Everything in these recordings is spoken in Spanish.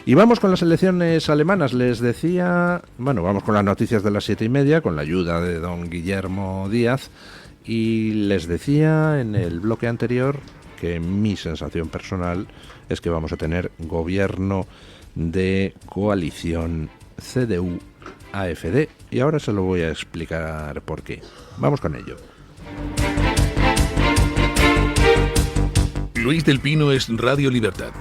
Y vamos con las elecciones alemanas. Les decía, bueno, vamos con las noticias de las 7:30, con la ayuda de don Guillermo Díaz. Y les decía en el bloque anterior que mi sensación personal es que vamos a tener gobierno de coalición CDU-AfD. Y ahora se lo voy a explicar por qué. Vamos con ello. Luis del Pino es Radio Libertad.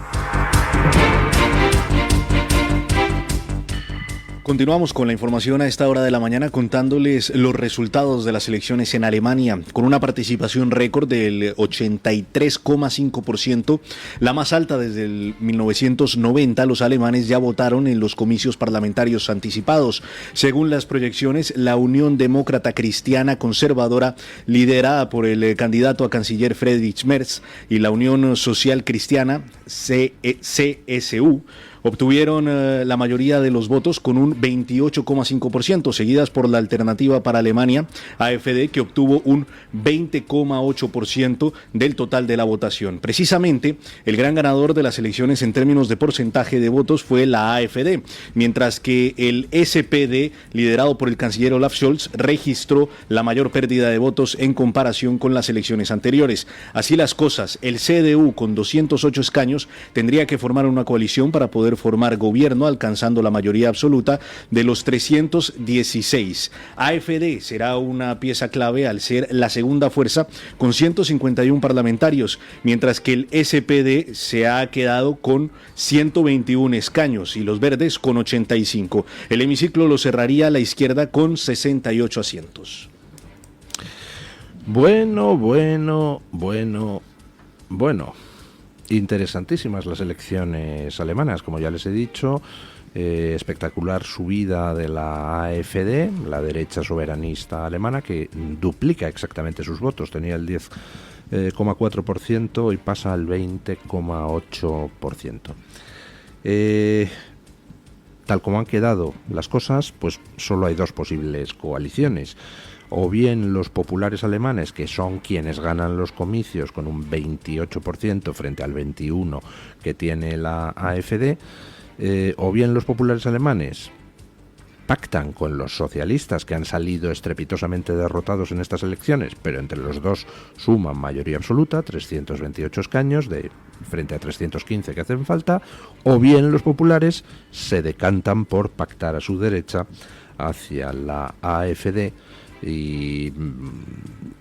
Continuamos con la información a esta hora de la mañana contándoles los resultados de las elecciones en Alemania, con una participación récord del 83,5%, la más alta desde el 1990. Los alemanes ya votaron en los comicios parlamentarios anticipados. Según las proyecciones, la Unión Demócrata Cristiana Conservadora, liderada por el candidato a canciller Friedrich Merz, y la Unión Social Cristiana, CSU, obtuvieron la mayoría de los votos con un 28,5%, seguidas por la Alternativa para Alemania, AfD, que obtuvo un 20,8% del total de la votación. Precisamente, el gran ganador de las elecciones en términos de porcentaje de votos fue la AfD, mientras que el SPD, liderado por el canciller Olaf Scholz, registró la mayor pérdida de votos en comparación con las elecciones anteriores. Así las cosas, el CDU, con 208 escaños, tendría que formar una coalición para poder formar gobierno, alcanzando la mayoría absoluta de los 316. AfD será una pieza clave al ser la segunda fuerza con 151 parlamentarios, mientras que el SPD se ha quedado con 121 escaños y los verdes con 85. El hemiciclo lo cerraría la izquierda con 68 asientos. Bueno. Interesantísimas las elecciones alemanas, como ya les he dicho. Espectacular subida de la AfD, la derecha soberanista alemana, que duplica exactamente sus votos. Tenía el 10,4% y pasa al 20,8%. Tal como han quedado las cosas, pues solo hay dos posibles coaliciones. O bien los populares alemanes, que son quienes ganan los comicios con un 28% frente al 21% que tiene la AfD, o bien los populares alemanes pactan con los socialistas, que han salido estrepitosamente derrotados en estas elecciones, pero entre los dos suman mayoría absoluta, 328 escaños frente a 315 que hacen falta, o bien los populares se decantan por pactar a su derecha hacia la AfD, y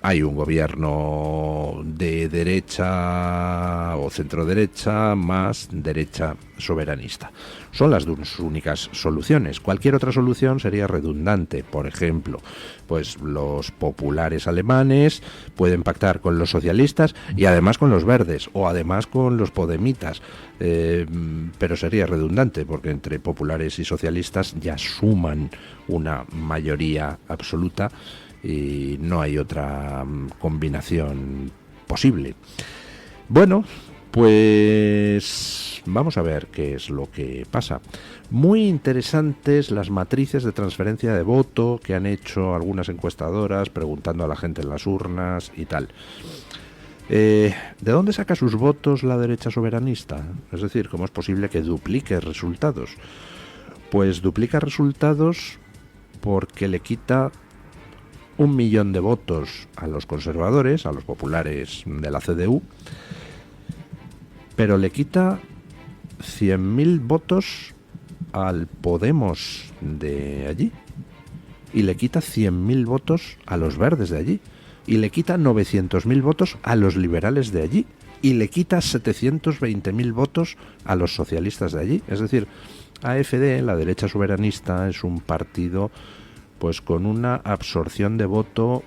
hay un gobierno de derecha o centro-derecha más derecha soberanista. Son las dos únicas soluciones. Cualquier otra solución sería redundante. Por ejemplo, pues los populares alemanes pueden pactar con los socialistas y además con los verdes, o además con los podemitas, pero sería redundante porque entre populares y socialistas ya suman una mayoría absoluta y no hay otra combinación posible. Bueno, pues vamos a ver qué es lo que pasa. Muy interesantes las matrices de transferencia de voto que han hecho algunas encuestadoras preguntando a la gente en las urnas y tal. ¿De dónde saca sus votos la derecha soberanista? Es decir, ¿cómo es posible que duplique resultados? Pues duplica resultados porque le quita 1 millón de votos a los conservadores, a los populares de la CDU, pero le quita 100.000 votos al Podemos de allí, y le quita 100.000 votos a los verdes de allí, y le quita 900.000 votos a los liberales de allí, y le quita 720.000 votos a los socialistas de allí. Es decir, AfD, la derecha soberanista, es un partido pues con una absorción de voto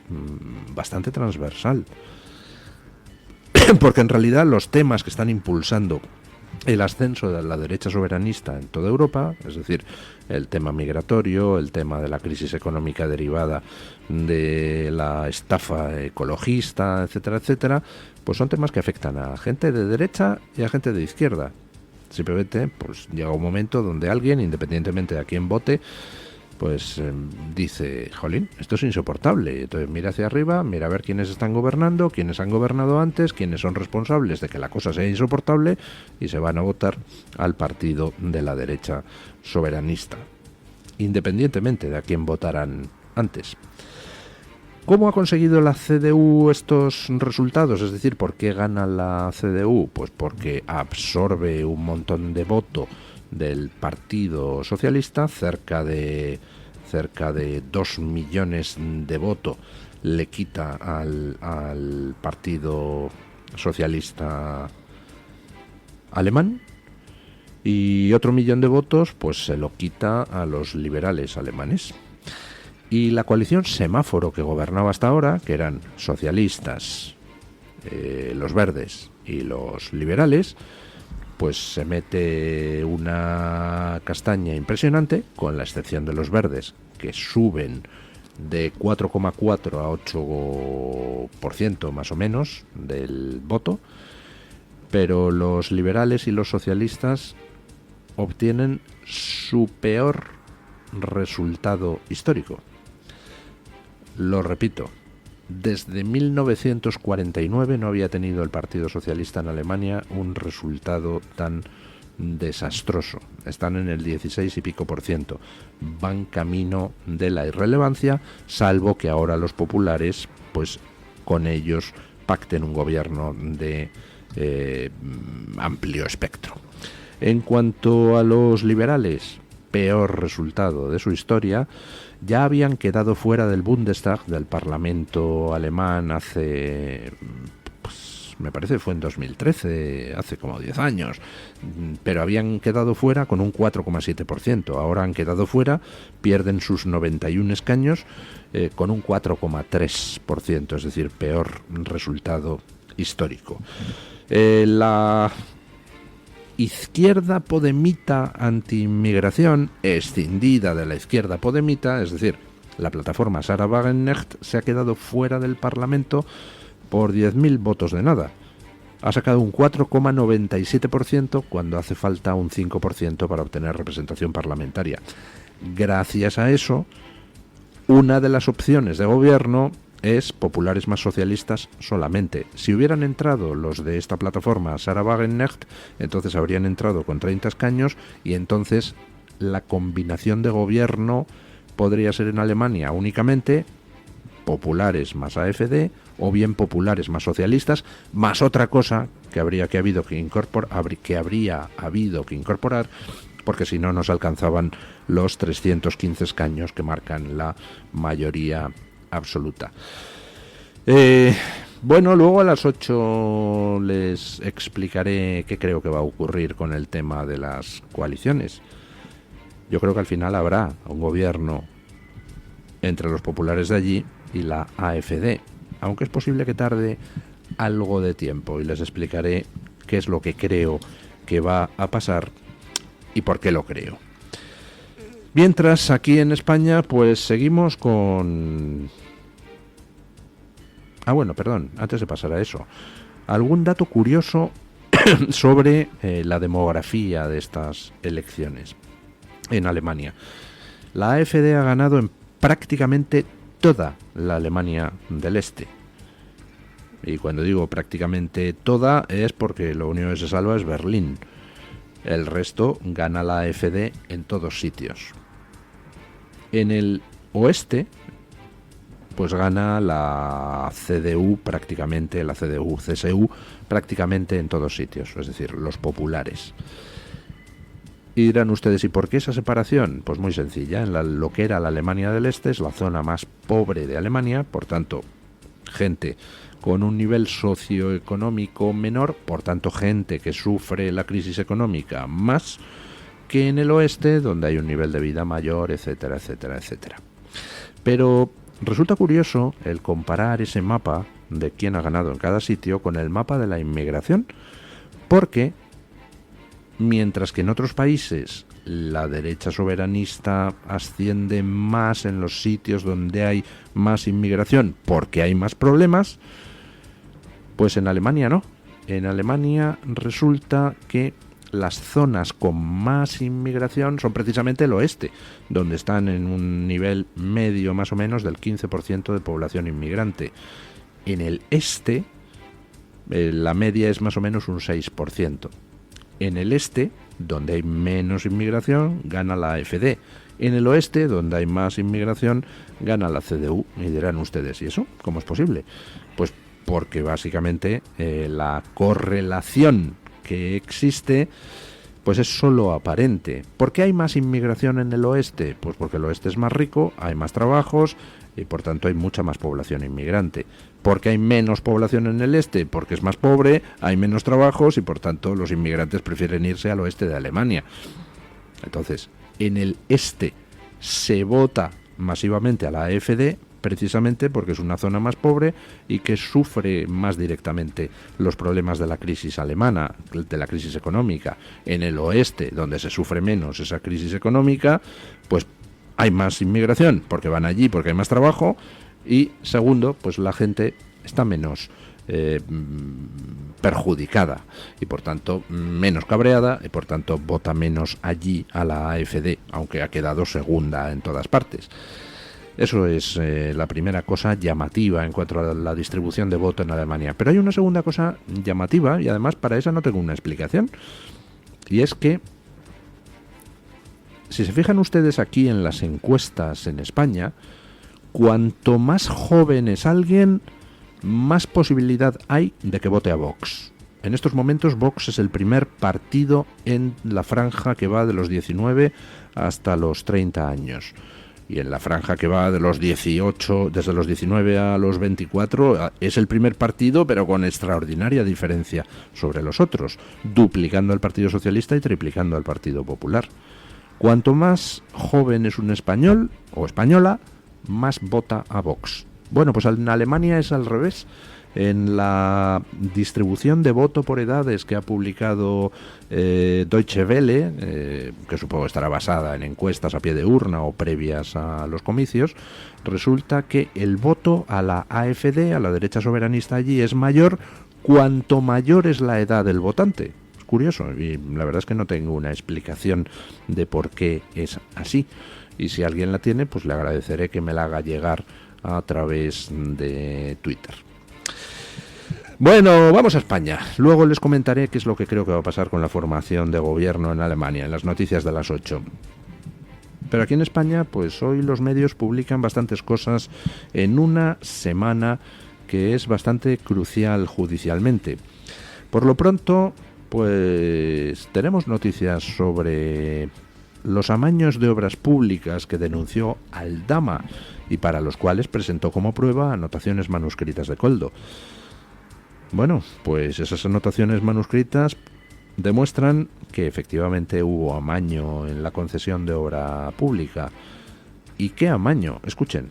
bastante transversal. Porque en realidad los temas que están impulsando el ascenso de la derecha soberanista en toda Europa, es decir, el tema migratorio, el tema de la crisis económica derivada de la estafa ecologista, etcétera, etcétera, pues son temas que afectan a gente de derecha y a gente de izquierda. Simplemente pues llega un momento donde alguien, independientemente de a quién vote, pues dice, jolín, esto es insoportable. Entonces mira hacia arriba, mira a ver quiénes están gobernando, quiénes han gobernado antes, quiénes son responsables de que la cosa sea insoportable, y se van a votar al partido de la derecha soberanista, independientemente de a quién votaran antes. ¿Cómo ha conseguido la CDU estos resultados? Es decir, ¿por qué gana la CDU? Pues porque absorbe un montón de voto del Partido Socialista, cerca de 2 millones de votos le quita al Partido Socialista alemán, y otro 1 millón de votos pues se lo quita a los liberales alemanes. Y la coalición semáforo que gobernaba hasta ahora, que eran socialistas, los verdes y los liberales, pues se mete una castaña impresionante, con la excepción de los verdes, que suben de 4,4 a 8% más o menos del voto, pero los liberales y los socialistas obtienen su peor resultado histórico. Lo repito, desde 1949 no había tenido el Partido Socialista en Alemania un resultado tan desastroso. Están en el 16 y pico %. Van camino de la irrelevancia, salvo que ahora los populares, pues con ellos pacten un gobierno de amplio espectro. En cuanto a los liberales, peor resultado de su historia. Ya habían quedado fuera del Bundestag, del Parlamento alemán, hace, pues, me parece que fue en 2013, hace como 10 años, pero habían quedado fuera con un 4,7%. Ahora han quedado fuera, pierden sus 91 escaños con un 4,3%, es decir, peor resultado histórico. La izquierda podemita anti-inmigración, escindida de la izquierda podemita, es decir, la plataforma Sarah Wagenknecht, se ha quedado fuera del Parlamento por 10.000 votos de nada. Ha sacado un 4,97% cuando hace falta un 5% para obtener representación parlamentaria. Gracias a eso, una de las opciones de gobierno es populares más socialistas solamente. Si hubieran entrado los de esta plataforma Sarah Wagenknecht, entonces habrían entrado con 30 escaños, y entonces la combinación de gobierno podría ser en Alemania únicamente populares más AfD, o bien populares más socialistas, más otra cosa que habría habido que incorporar, porque si no nos alcanzaban los 315 escaños que marcan la mayoría absoluta. Bueno, luego a las 8 les explicaré qué creo que va a ocurrir con el tema de las coaliciones. Yo creo que al final habrá un gobierno entre los populares de allí y la AfD, aunque es posible que tarde algo de tiempo, y les explicaré qué es lo que creo que va a pasar y por qué lo creo. Mientras, aquí en España, pues seguimos con... antes de pasar a eso, algún dato curioso sobre la demografía de estas elecciones en Alemania. La AfD ha ganado en prácticamente toda la Alemania del Este. Y cuando digo prácticamente toda es porque lo único que se salva es Berlín. El resto gana la AfD en todos sitios. En el oeste, pues gana la CDU prácticamente, la CDU-CSU prácticamente en todos sitios, es decir, los populares. Y dirán ustedes, ¿y por qué esa separación? Pues muy sencilla. En lo que era la Alemania del Este es la zona más pobre de Alemania, por tanto, gente con un nivel socioeconómico menor, por tanto, gente que sufre la crisis económica más que en el oeste, donde hay un nivel de vida mayor, etcétera, etcétera, etcétera. Pero resulta curioso el comparar ese mapa de quién ha ganado en cada sitio con el mapa de la inmigración, porque mientras que en otros países la derecha soberanista asciende más en los sitios donde hay más inmigración porque hay más problemas, pues en Alemania no. En Alemania resulta que las zonas con más inmigración son precisamente el oeste, donde están en un nivel medio más o menos del 15% de población inmigrante. En el este, la media es más o menos un 6%. En el este, donde hay menos inmigración, gana la AfD. En el oeste, donde hay más inmigración, gana la CDU. Y dirán ustedes, ¿y eso? ¿Cómo es posible? Pues porque básicamente la correlación que existe pues es solo aparente. ¿Por qué hay más inmigración en el oeste? Pues porque el oeste es más rico, hay más trabajos y por tanto hay mucha más población inmigrante. ¿Por qué hay menos población en el este? Porque es más pobre, hay menos trabajos y por tanto los inmigrantes prefieren irse al oeste de Alemania. Entonces, en el este se vota masivamente a la AfD precisamente porque es una zona más pobre y que sufre más directamente los problemas de la crisis alemana, de la crisis económica. En el oeste, donde se sufre menos esa crisis económica, pues hay más inmigración porque van allí, porque hay más trabajo, y segundo, pues la gente está menos perjudicada y por tanto menos cabreada y por tanto vota menos allí a la AfD, aunque ha quedado segunda en todas partes. Eso es la primera cosa llamativa en cuanto a la distribución de voto en Alemania. Pero hay una segunda cosa llamativa y además para esa no tengo una explicación. Y es que, si se fijan ustedes aquí en las encuestas en España, cuanto más joven es alguien, más posibilidad hay de que vote a Vox. En estos momentos Vox es el primer partido en la franja que va de los 19 hasta los 30 años. Y en la franja que va de los 18, desde los 19 a los 24, es el primer partido, pero con extraordinaria diferencia sobre los otros, duplicando al Partido Socialista y triplicando al Partido Popular. Cuanto más joven es un español o española, más vota a Vox. Bueno, pues en Alemania es al revés. En la distribución de voto por edades que ha publicado Deutsche Welle, que supongo estará basada en encuestas a pie de urna o previas a los comicios, resulta que el voto a la AfD, a la derecha soberanista allí, es mayor cuanto mayor es la edad del votante. Es curioso y la verdad es que no tengo una explicación de por qué es así. Y si alguien la tiene, pues le agradeceré que me la haga llegar a través de Twitter. Bueno, vamos a España. Luego les comentaré qué es lo que creo que va a pasar con la formación de gobierno en Alemania, en las noticias de las 8. Pero aquí en España, pues hoy los medios publican bastantes cosas en una semana que es bastante crucial judicialmente. Por lo pronto, pues tenemos noticias sobre los amaños de obras públicas que denunció Aldama y para los cuales presentó como prueba anotaciones manuscritas de Koldo. Bueno, pues esas anotaciones manuscritas demuestran que efectivamente hubo amaño en la concesión de obra pública. ¿Y qué amaño? Escuchen.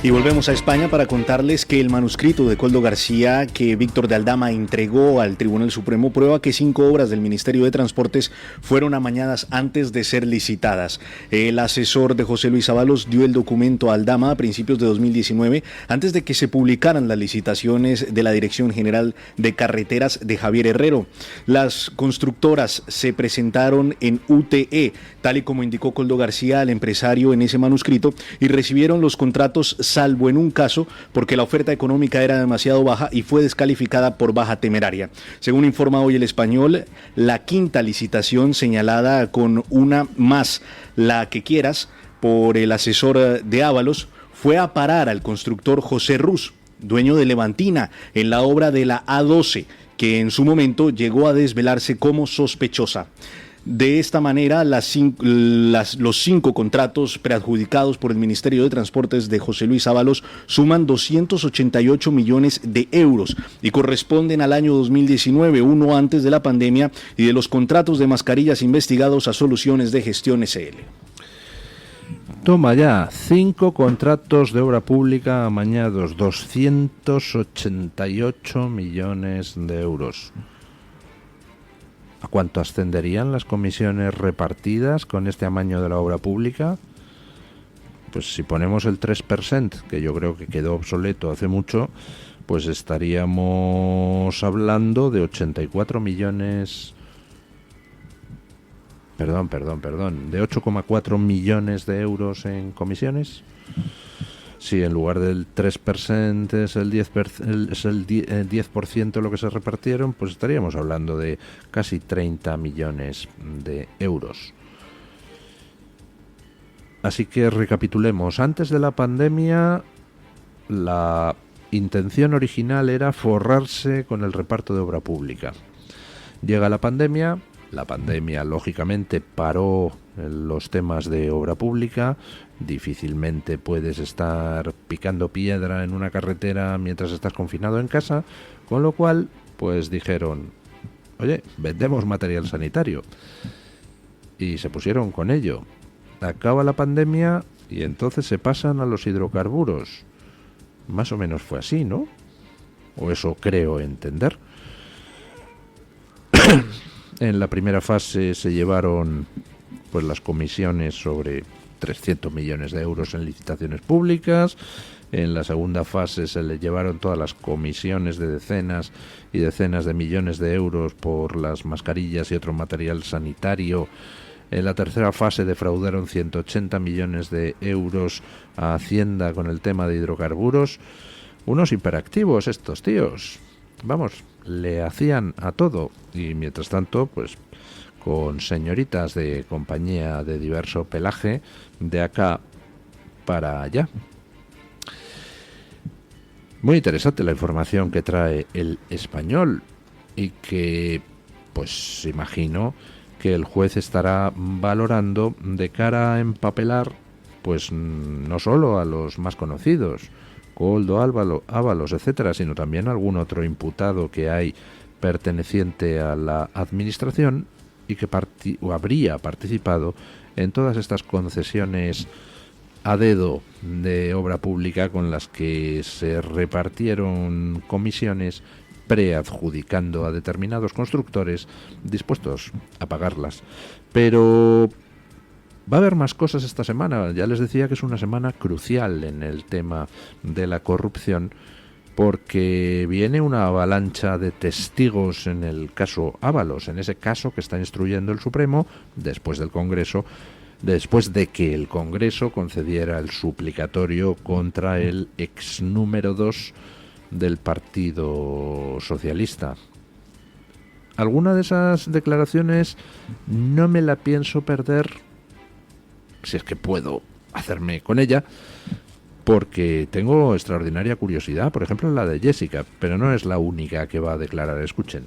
Y volvemos a España para contarles que el manuscrito de Koldo García que Víctor de Aldama entregó al Tribunal Supremo prueba que 5 obras del Ministerio de Transportes fueron amañadas antes de ser licitadas. El asesor de José Luis Ábalos dio el documento a Aldama a principios de 2019, antes de que se publicaran las licitaciones de la Dirección General de Carreteras de Javier Herrero. Las constructoras se presentaron en UTE, tal y como indicó Koldo García al empresario en ese manuscrito, y recibieron los contratos salvo en un caso porque la oferta económica era demasiado baja y fue descalificada por baja temeraria. Según informa hoy El Español, la quinta licitación señalada con una más, la que quieras, por el asesor de Ábalos, fue a parar al constructor José Ruz, dueño de Levantina, en la obra de la A12, que en su momento llegó a desvelarse como sospechosa. De esta manera, los 5 contratos preadjudicados por el Ministerio de Transportes de José Luis Ábalos suman 288 millones de euros y corresponden al año 2019, uno antes de la pandemia, y de los contratos de mascarillas investigados a Soluciones de Gestión SL. Toma ya, 5 contratos de obra pública amañados, 288 millones de euros. ¿A cuánto ascenderían las comisiones repartidas con este amaño de la obra pública? Pues si ponemos el 3%, que yo creo que quedó obsoleto hace mucho, pues estaríamos hablando de 84 millones... Perdón, de 8,4 millones de euros en comisiones. Si en lugar del 3% es el 10% lo que se repartieron, pues estaríamos hablando de casi 30 millones de euros. Así que recapitulemos. Antes de la pandemia, la intención original era forrarse con el reparto de obra pública. Llega la pandemia lógicamente paró los temas de obra pública. Difícilmente puedes estar picando piedra en una carretera mientras estás confinado en casa, con lo cual pues dijeron, oye, vendemos material sanitario, y se pusieron con ello. Acaba la pandemia y entonces se pasan a los hidrocarburos. Más o menos fue así, ¿no? O eso creo entender. En la primera fase se llevaron pues las comisiones sobre 300 millones de euros en licitaciones públicas. En la segunda fase se le llevaron todas las comisiones de decenas y decenas de millones de euros por las mascarillas y otro material sanitario. En la tercera fase defraudaron 180 millones de euros a Hacienda con el tema de hidrocarburos. Unos hiperactivos estos tíos. Vamos, le hacían a todo. Y mientras tanto, pues con señoritas de compañía de diverso pelaje, de acá para allá. Muy interesante la información que trae El Español, y que, pues imagino que el juez estará valorando de cara a empapelar, pues no solo a los más conocidos, Koldo, Ábalos, etcétera, sino también algún otro imputado que hay perteneciente a la administración y que habría participado en todas estas concesiones a dedo de obra pública con las que se repartieron comisiones preadjudicando a determinados constructores dispuestos a pagarlas. Pero va a haber más cosas esta semana. Ya les decía que es una semana crucial en el tema de la corrupción, porque viene una avalancha de testigos en el caso Ábalos, en ese caso que está instruyendo el Supremo después del Congreso, después de que el Congreso concediera el suplicatorio contra el ex número 2 del Partido Socialista. Alguna de esas declaraciones no me la pienso perder, si es que puedo hacerme con ella, porque tengo extraordinaria curiosidad, por ejemplo la de Jessica, pero no es la única que va a declarar. Escuchen.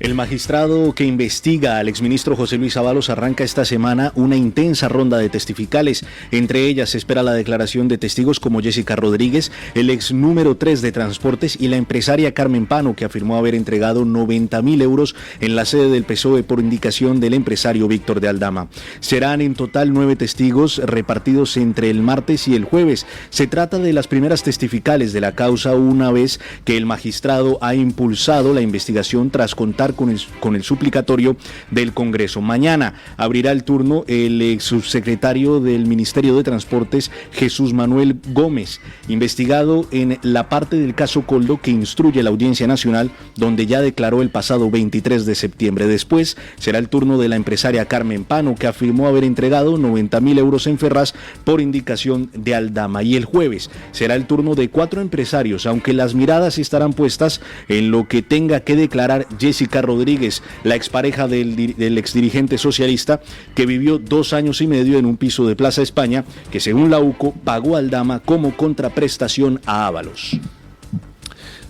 El magistrado que investiga al exministro José Luis Ábalos arranca esta semana una intensa ronda de testificales. Entre ellas se espera la declaración de testigos como Jessica Rodríguez, el ex número 3 de Transportes, y la empresaria Carmen Pano, que afirmó haber entregado 90.000 euros en la sede del PSOE por indicación del empresario Víctor de Aldama. Serán en total 9 testigos repartidos entre el martes y el jueves. Se trata de las primeras testificales de la causa, una vez que el magistrado ha impulsado la investigación tras contar con el suplicatorio del Congreso. Mañana abrirá el turno el ex subsecretario del Ministerio de Transportes, Jesús Manuel Gómez, investigado en la parte del caso Koldo que instruye la Audiencia Nacional, donde ya declaró el pasado 23 de septiembre. Después será el turno de la empresaria Carmen Pano, que afirmó haber entregado 90.000 euros en Ferraz por indicación de Aldama. Y el jueves será el turno de 4 empresarios, aunque las miradas estarán puestas en lo que tenga que declarar Jessica Rodríguez, la expareja del exdirigente socialista, que vivió 2 años y medio en un piso de Plaza España, que según la UCO pagó a Aldama como contraprestación a Ábalos.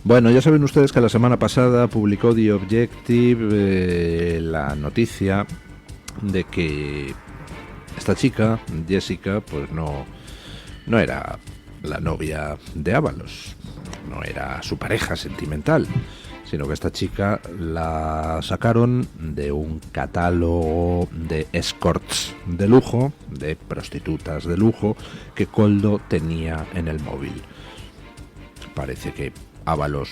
Bueno, ya saben ustedes que la semana pasada publicó The Objective la noticia de que esta chica, Jessica, pues no era la novia de Ábalos, no era su pareja sentimental, sino que esta chica la sacaron de un catálogo de escorts de lujo, de prostitutas de lujo, que Koldo tenía en el móvil. Parece que Ábalos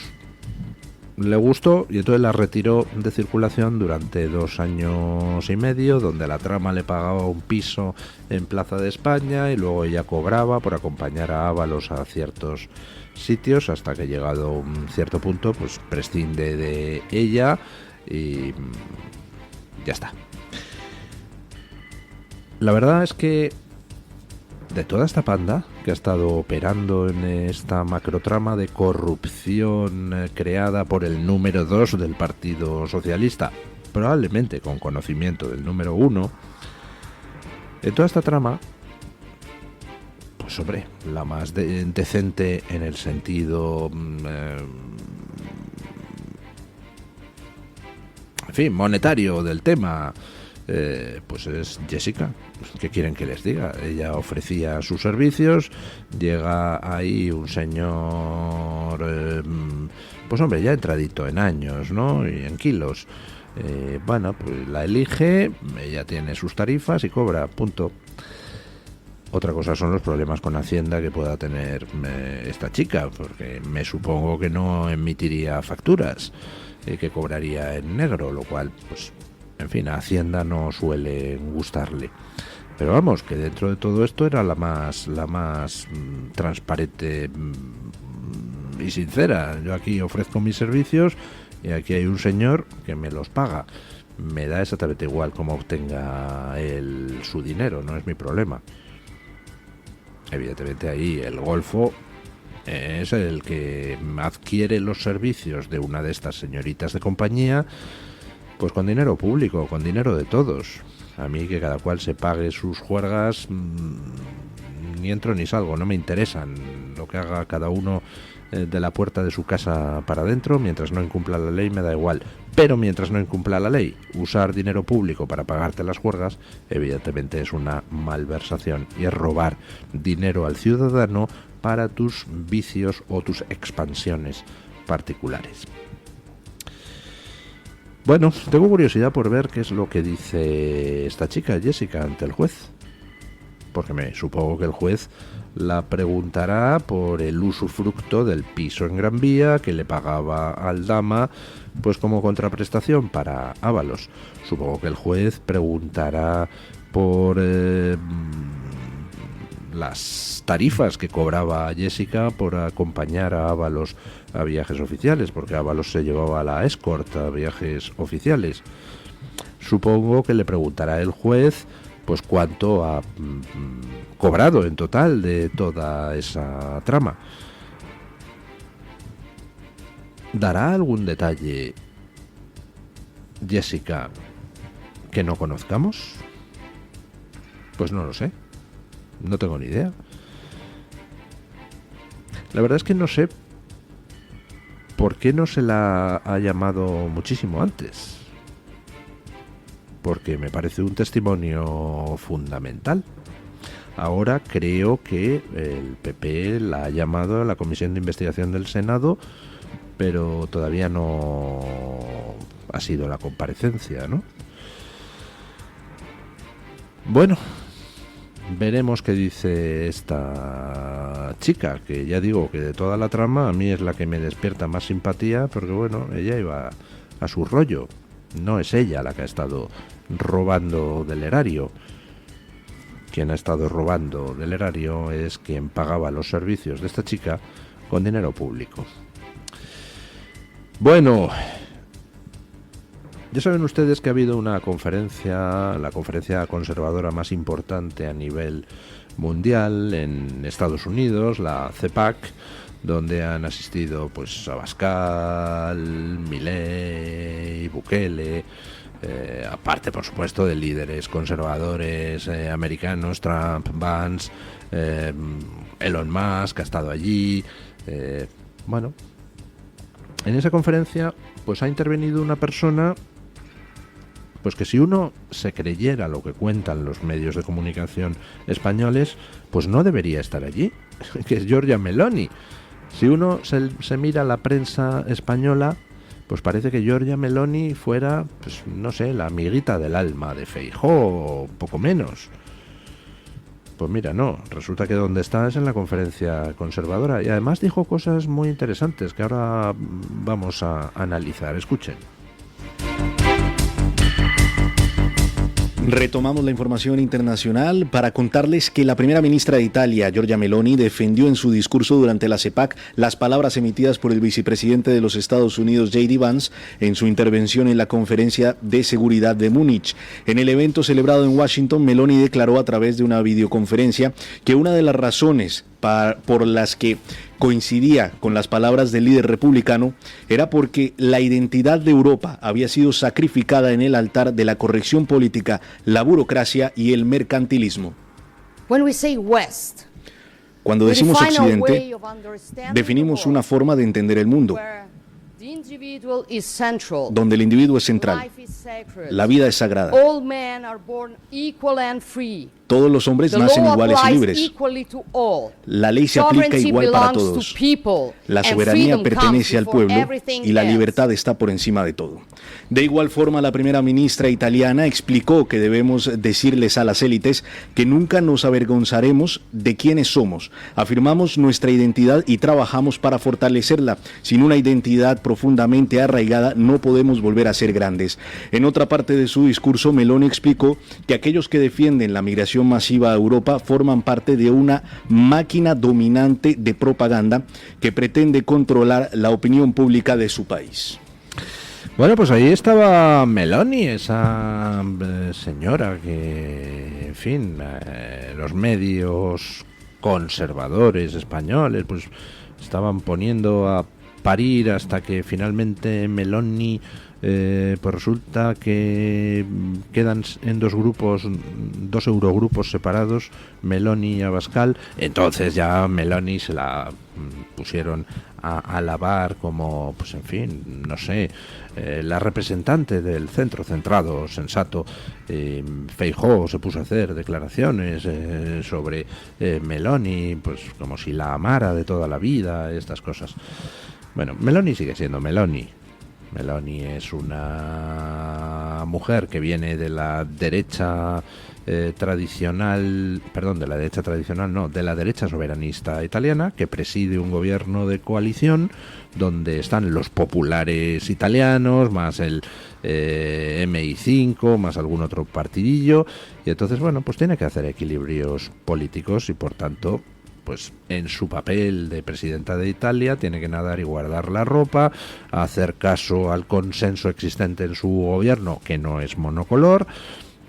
le gustó y entonces la retiró de circulación durante 2 años y medio, donde la trama le pagaba un piso en Plaza de España y luego ella cobraba por acompañar a Ábalos a ciertos sitios, hasta que llegado a un cierto punto pues prescinde de ella y ya está. La verdad es que de toda esta panda que ha estado operando en esta macrotrama de corrupción creada por el número 2 del Partido Socialista, probablemente con conocimiento del número 1, en toda esta trama, pues hombre, la más decente en el sentido, en fin, monetario del tema, pues es Jessica. ¿Qué quieren que les diga? Ella ofrecía sus servicios, llega ahí un señor, pues hombre, ya entradito en años, ¿no? Y en kilos. Bueno, pues la elige, ella tiene sus tarifas y cobra, punto. Otra cosa son los problemas con Hacienda que pueda tener esta chica, porque me supongo que no emitiría facturas, que cobraría en negro, lo cual, pues, en fin, a Hacienda no suele gustarle. Pero vamos, que dentro de todo esto era la más transparente y sincera. Yo aquí ofrezco mis servicios y aquí hay un señor que me los paga. Me da exactamente igual cómo obtenga él su dinero, no es mi problema. Evidentemente ahí el golfo es el que adquiere los servicios de una de estas señoritas de compañía, pues con dinero público, con dinero de todos. A mí que cada cual se pague sus juergas, ni entro ni salgo, no me interesan. Lo que haga cada uno de la puerta de su casa para adentro, mientras no incumpla la ley, me da igual. Pero mientras no incumpla la ley, usar dinero público para pagarte las juergas, evidentemente es una malversación y es robar dinero al ciudadano para tus vicios o tus expansiones particulares. Bueno, tengo curiosidad por ver qué es lo que dice esta chica, Jessica, ante el juez. Porque me supongo que el juez la preguntará por el usufructo del piso en Gran Vía que le pagaba Aldama, pues como contraprestación para Ábalos. Supongo que el juez preguntará por las tarifas que cobraba Jessica por acompañar a Ábalos a viajes oficiales, porque Ábalos se llevaba la escort a viajes oficiales. Supongo que le preguntará el juez pues cuánto ha cobrado en total de toda esa trama. ¿Dará algún detalle Jessica que no conozcamos? Pues no lo sé. No tengo ni idea. La verdad es que no sé por qué no se la ha llamado muchísimo antes. Porque me parece un testimonio fundamental. Ahora creo que el PP la ha llamado a la Comisión de Investigación del Senado, pero todavía no ha sido la comparecencia, ¿no? Bueno, veremos qué dice esta chica, que ya digo que de toda la trama a mí es la que me despierta más simpatía, porque bueno, ella iba a su rollo. No es ella la que ha estado robando del erario. Quien ha estado robando del erario es quien pagaba los servicios de esta chica con dinero público. Bueno, ya saben ustedes que ha habido una conferencia, la conferencia conservadora más importante a nivel mundial en Estados Unidos, la CEPAC, donde han asistido pues Abascal, Milei, Bukele, aparte por supuesto de líderes conservadores americanos, Trump, Vance, Elon Musk ha estado allí. Bueno, en esa conferencia pues ha intervenido una persona pues que si uno se creyera lo que cuentan los medios de comunicación españoles, pues no debería estar allí, que es Giorgia Meloni. Si uno se mira la prensa española, pues parece que Giorgia Meloni fuera, pues no sé, la amiguita del alma de Feijóo, o poco menos. Pues mira, no, resulta que donde está es en la conferencia conservadora y además dijo cosas muy interesantes que ahora vamos a analizar. Escuchen. Retomamos la información internacional para contarles que la primera ministra de Italia, Giorgia Meloni, defendió en su discurso durante la CEPAC las palabras emitidas por el vicepresidente de los Estados Unidos, J.D. Vance, en su intervención en la Conferencia de Seguridad de Múnich. En el evento celebrado en Washington, Meloni declaró a través de una videoconferencia que una de las razones por las que coincidía con las palabras del líder republicano era porque la identidad de Europa había sido sacrificada en el altar de la corrección política, la burocracia y el mercantilismo. Cuando decimos Occidente, definimos una forma de entender el mundo, donde el individuo es central, la vida es sagrada. Todos los hombres nacen iguales y libres. La ley se aplica igual para todos. La soberanía pertenece al pueblo y la libertad está por encima de todo. De igual forma, la primera ministra italiana explicó que debemos decirles a las élites que nunca nos avergonzaremos de quiénes somos. Afirmamos nuestra identidad y trabajamos para fortalecerla. Sin una identidad profundamente arraigada, no podemos volver a ser grandes. En otra parte de su discurso, Meloni explicó que aquellos que defienden la migración masiva a Europa forman parte de una máquina dominante de propaganda que pretende controlar la opinión pública de su país. Bueno, pues ahí estaba Meloni, esa señora que, en fin, los medios conservadores españoles pues estaban poniendo a parir hasta que finalmente Meloni pues resulta que quedan en dos eurogrupos separados, Meloni y Abascal. Entonces ya Meloni se la pusieron a alabar como, pues en fin, no sé, la representante del centro centrado, sensato. Feijóo se puso a hacer declaraciones sobre Meloni, pues como si la amara de toda la vida, estas cosas. Bueno, Meloni sigue siendo Meloni. Meloni es una mujer que viene de la derecha tradicional, de la derecha soberanista italiana, que preside un gobierno de coalición donde están los populares italianos, más el MI5, más algún otro partidillo, y entonces, bueno, pues tiene que hacer equilibrios políticos y, por tanto, pues en su papel de presidenta de Italia tiene que nadar y guardar la ropa, hacer caso al consenso existente en su gobierno, que no es monocolor,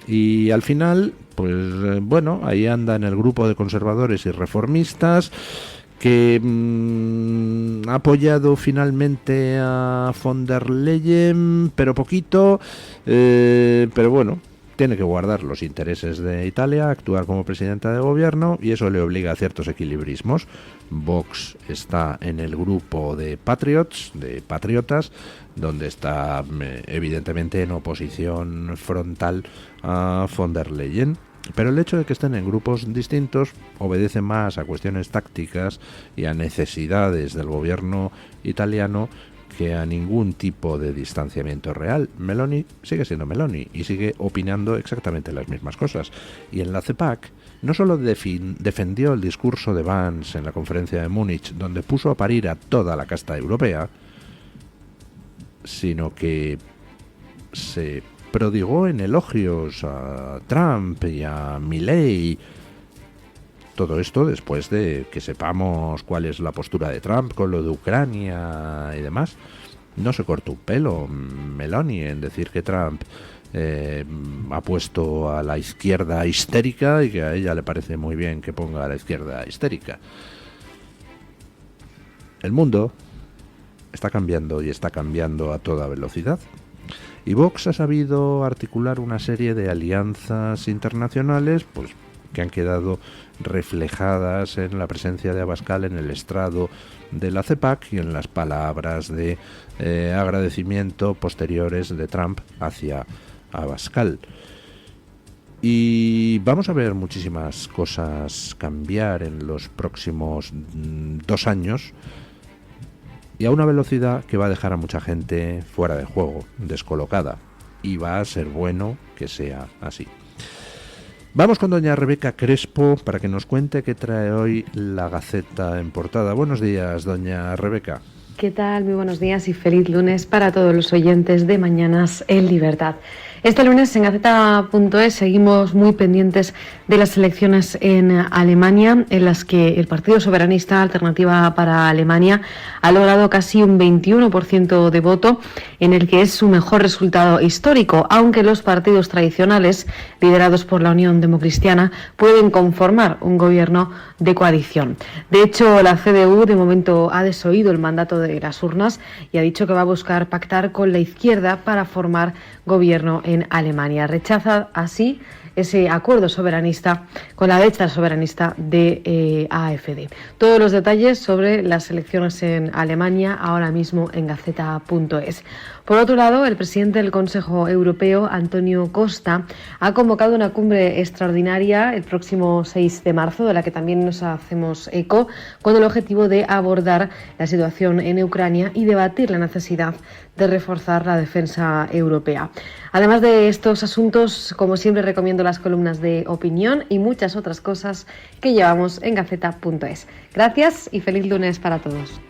y al final, pues bueno, ahí anda en el grupo de conservadores y reformistas que ha apoyado finalmente a von der Leyen, pero poquito, pero bueno, tiene que guardar los intereses de Italia, actuar como presidenta de gobierno, y eso le obliga a ciertos equilibrismos. Vox está en el grupo de patriotas, donde está evidentemente en oposición frontal a von der Leyen. Pero el hecho de que estén en grupos distintos obedece más a cuestiones tácticas y a necesidades del gobierno italiano que a ningún tipo de distanciamiento real. Meloni sigue siendo Meloni y sigue opinando exactamente las mismas cosas. Y en la CEPAC no solo defendió el discurso de Vance en la conferencia de Múnich, donde puso a parir a toda la casta europea, sino que se prodigó en elogios a Trump y a Milei. Todo esto después de que sepamos cuál es la postura de Trump con lo de Ucrania y demás. No se cortó un pelo Meloni en decir que Trump ha puesto a la izquierda histérica y que a ella le parece muy bien que ponga a la izquierda histérica. El mundo está cambiando y está cambiando a toda velocidad. Y Vox ha sabido articular una serie de alianzas internacionales, pues que han quedado reflejadas en la presencia de Abascal en el estrado de la CEPAC y en las palabras de agradecimiento posteriores de Trump hacia Abascal. Y vamos a ver muchísimas cosas cambiar en los próximos 2 años, y a una velocidad que va a dejar a mucha gente fuera de juego, descolocada, y va a ser bueno que sea así. Vamos con doña Rebeca Crespo para que nos cuente qué trae hoy la Gaceta en portada. Buenos días, doña Rebeca. ¿Qué tal? Muy buenos días y feliz lunes para todos los oyentes de Mañanas en Libertad. Este lunes en Gaceta.es seguimos muy pendientes de las elecciones en Alemania, en las que el Partido Soberanista Alternativa para Alemania ha logrado casi un 21% de voto, en el que es su mejor resultado histórico, aunque los partidos tradicionales, liderados por la Unión Democristiana, pueden conformar un gobierno de coalición. De hecho, la CDU de momento ha desoído el mandato de las urnas y ha dicho que va a buscar pactar con la izquierda para formar gobierno en Alemania. Rechaza así ese acuerdo soberanista con la derecha soberanista de AfD. Todos los detalles sobre las elecciones en Alemania ahora mismo en Gaceta.es. Por otro lado, el presidente del Consejo Europeo, Antonio Costa, ha convocado una cumbre extraordinaria el próximo 6 de marzo, de la que también nos hacemos eco, con el objetivo de abordar la situación en Ucrania y debatir la necesidad de reforzar la defensa europea. Además de estos asuntos, como siempre, recomiendo las columnas de opinión y muchas otras cosas que llevamos en Gaceta.es. Gracias y feliz lunes para todos.